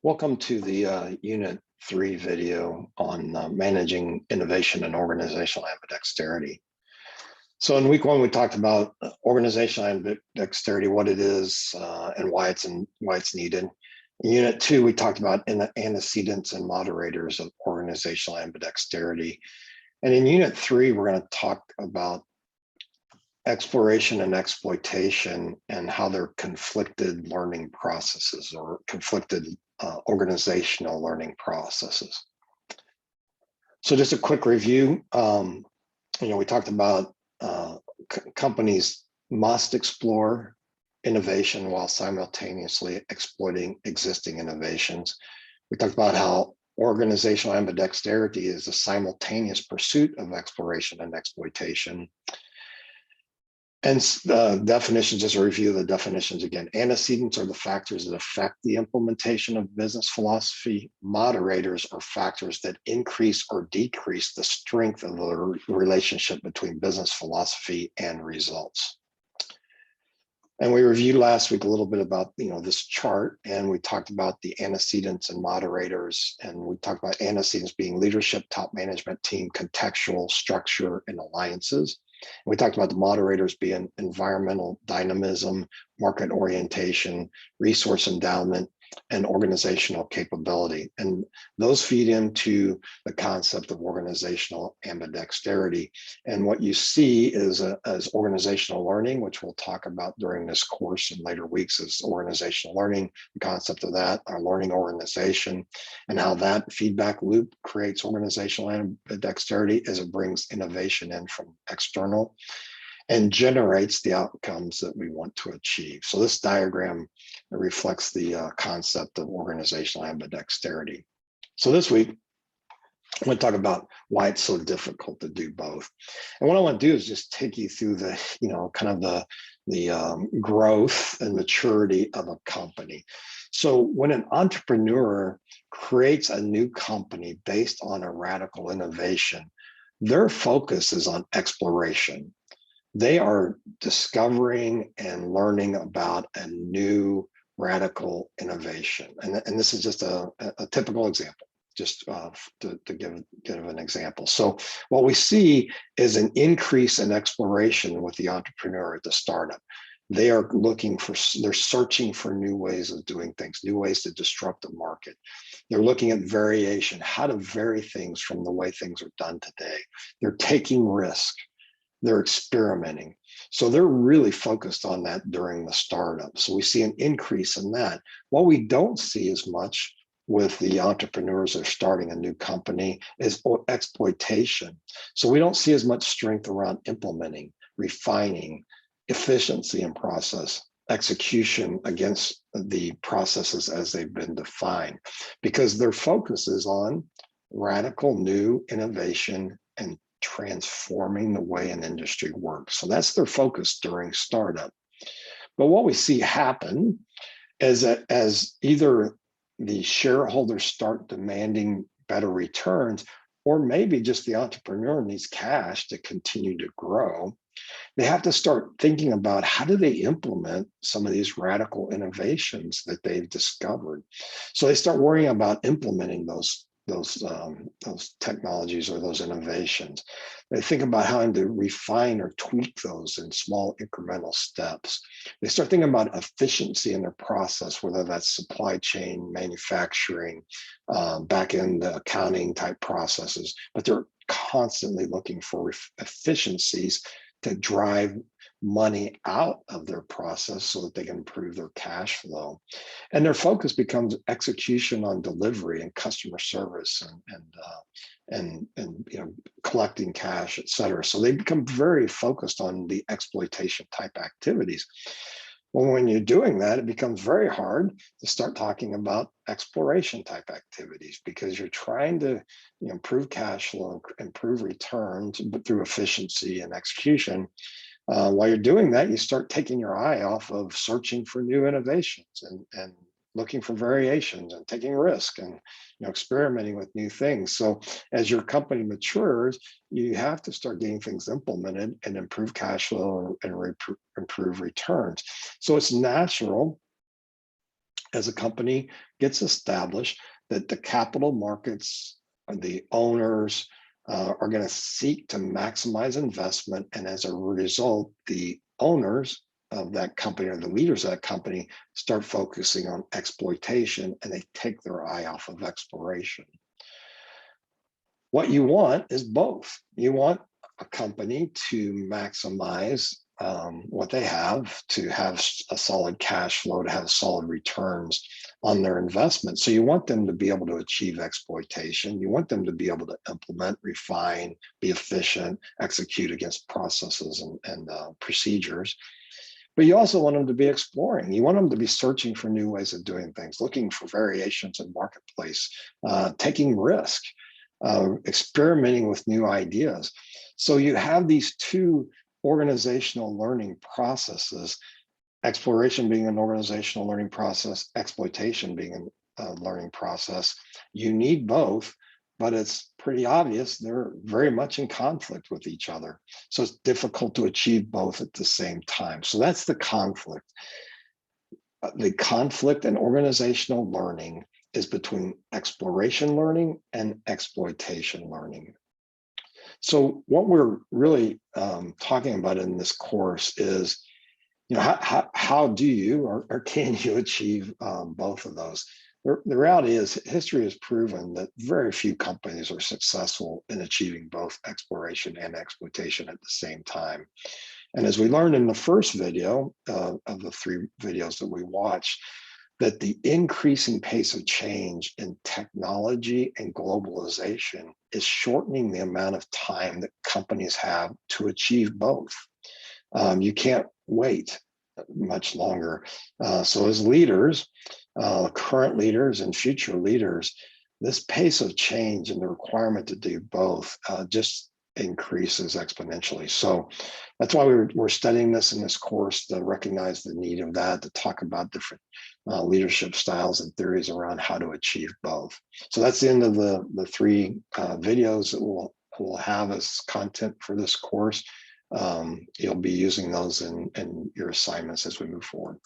Welcome to the Unit 3 video on managing innovation and organizational ambidexterity. So in week 1, we talked about organizational ambidexterity, what it is and why it's needed. In Unit 2, we talked about antecedents and moderators of organizational ambidexterity. And in Unit 3, we're going to talk about exploration and exploitation and how they're conflicted learning processes or conflicted organizational learning processes. So just a quick review. We talked about companies must explore innovation while simultaneously exploiting existing innovations. We talked about how organizational ambidexterity is a simultaneous pursuit of exploration and exploitation. And definitions, just a review of the definitions again. Antecedents are the factors that affect the implementation of business philosophy. Moderators are factors that increase or decrease the strength of the relationship between business philosophy and results. And we reviewed last week a little bit about this chart, and we talked about the antecedents and moderators, and we talked about antecedents being leadership, top management team, contextual, structure, and alliances. We talked about the moderators being environmental dynamism, market orientation, resource endowment, and organizational capability. And those feed into the concept of organizational ambidexterity. And what you see is as organizational learning, which we'll talk about during this course in later weeks, is organizational learning, the concept of that, our learning organization, and how that feedback loop creates organizational ambidexterity as it brings innovation in from external and generates the outcomes that we want to achieve. So this diagram reflects the concept of organizational ambidexterity. So this week, I'm going to talk about why it's so difficult to do both. And what I want to do is just take you through the, kind of the growth and maturity of a company. So when an entrepreneur creates a new company based on a radical innovation, their focus is on exploration. They are discovering and learning about a new radical innovation. And this is just a typical example, just to give an example. So what we see is an increase in exploration with the entrepreneur at the startup. They are they're searching for new ways of doing things, new ways to disrupt the market. They're looking at variation, how to vary things from the way things are done today. They're taking risk. They're experimenting. So they're really focused on that during the startup. So we see an increase in that. What we don't see as much with the entrepreneurs that are starting a new company is exploitation. So we don't see as much strength around implementing, refining, efficiency in process, execution against the processes as they've been defined, because their focus is on radical new innovation and transforming the way an industry works. So that's their focus during startup. But what we see happen is that as either the shareholders start demanding better returns, or maybe just the entrepreneur needs cash to continue to grow, they have to start thinking about how do they implement some of these radical innovations that they've discovered. So they start worrying about implementing those technologies or those innovations. They think about how to refine or tweak those in small incremental steps. They start thinking about efficiency in their process, whether that's supply chain, manufacturing, back-end accounting type processes, but they're constantly looking for efficiencies to drive money out of their process so that they can improve their cash flow. And their focus becomes execution on delivery and customer service and collecting cash, et cetera. So they become very focused on the exploitation type activities. Well, when you're doing that, it becomes very hard to start talking about exploration type activities because you're trying to improve cash flow, improve returns, but through efficiency and execution. While you're doing that, you start taking your eye off of searching for new innovations and looking for variations and taking risk and experimenting with new things. So as your company matures, you have to start getting things implemented and improve cash flow and improve returns. So it's natural as a company gets established, that the capital markets, the owners are going to seek to maximize investment. And as a result, the owners of that company or the leaders of that company start focusing on exploitation, and they take their eye off of exploration. What you want is both. You want a company to maximize what they have, to have a solid cash flow, to have solid returns on their investment. So you want them to be able to achieve exploitation. You want them to be able to implement, refine, be efficient, execute against processes and procedures. But you also want them to be exploring. You want them to be searching for new ways of doing things, looking for variations in marketplace, taking risk, experimenting with new ideas. So you have these two organizational learning processes, exploration being an organizational learning process, exploitation being a learning process. You need both, but it's pretty obvious they're very much in conflict with each other. So it's difficult to achieve both at the same time. So that's the conflict. The conflict in organizational learning is between exploration learning and exploitation learning. So what we're really talking about in this course is, how do you or can you achieve both of those? The reality is history has proven that very few companies are successful in achieving both exploration and exploitation at the same time. And as we learned in the first video of the 3 videos that we watched, that the increasing pace of change in technology and globalization is shortening the amount of time that companies have to achieve both. You can't wait much longer. So as leaders, current leaders and future leaders, this pace of change and the requirement to do both just increases exponentially. So that's why we're studying this in this course, to recognize the need of that, to talk about different leadership styles and theories around how to achieve both. So that's the end of the 3 videos that we'll have as content for this course. You'll be using those in your assignments as we move forward.